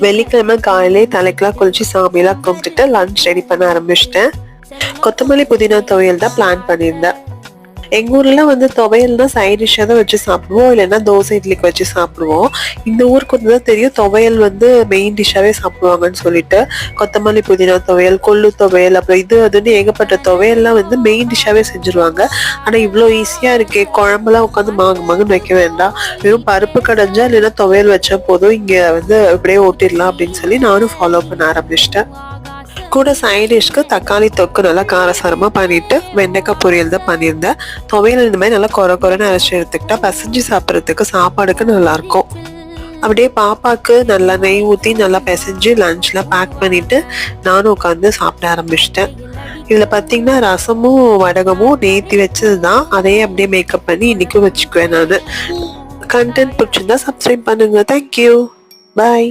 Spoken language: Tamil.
வெள்ளிக்கிழமை காலையிலே தலைக்கெல்லாம் குளிச்சு சாமியெல்லாம் கும்பிட்டுட்டு லஞ்ச் ரெடி பண்ண ஆரம்பிச்சிட்டேன். கொத்தமல்லி புதினா துவையல் தான் பிளான் பண்ணியிருந்தேன். எங்க ஊர்ல வந்து துவையல்னா சைட் டிஷ்ஷாக தான் வச்சு சாப்பிடுவோம், இல்லைன்னா தோசை இட்லிக்கு வச்சு சாப்பிடுவோம். இந்த ஊருக்கு வந்து தான் தெரியும் துவையல் வந்து மெயின் டிஷ்ஷாவே சாப்பிடுவாங்கன்னு சொல்லிட்டு. கொத்தமல்லி புதினா துவையல், கொள்ளு துவையல், அப்புறம் இது அதுன்னு ஏகப்பட்ட துவையல்லாம் வந்து மெயின் டிஷ்ஷாவே செஞ்சுருவாங்க. ஆனா இவ்வளோ ஈஸியா இருக்கே, குழம்புலாம் உட்காந்து மாங்குன்னு வைக்க வேண்டாம், வெறும் பருப்பு கடைஞ்சா இல்லைன்னா துவையல் வச்சா போதும், இங்க வந்து இப்படியே ஓட்டிடலாம் அப்படின்னு சொல்லி நானும் ஃபாலோ பண்ண ஆரம்பிச்சிட்டேன். கூட சைடிஷ்க்கு தக்காளி தொக்கு நல்லா காரசாரமாக பண்ணிட்டு வெண்டைக்காய் பொரியல் தான் பண்ணியிருந்தேன். துவையல் இந்த மாதிரி நல்லா குறைன்னு அரைச்சி எடுத்துக்கிட்டா பசஞ்சு சாப்பிட்றதுக்கு சாப்பாடுக்கு நல்லாயிருக்கும். அப்படியே பாப்பாவுக்கு நல்லா நெய் ஊற்றி நல்லா பிசைஞ்சு லஞ்சில் பேக் பண்ணிவிட்டு நானும் உட்காந்து சாப்பிட ஆரம்பிச்சிட்டேன். இதில் பார்த்தீங்கன்னா ரசமும் வடகமும் நேற்றி வச்சது தான், அதையே அப்படியே மேக்கப் பண்ணி இன்றைக்கும் வச்சுக்குவேன் நான். கண்டென்ட் பிடிச்சிருந்தா சப்ஸ்கிரைப் பண்ணுங்கள். தேங்க்யூ, பாய்.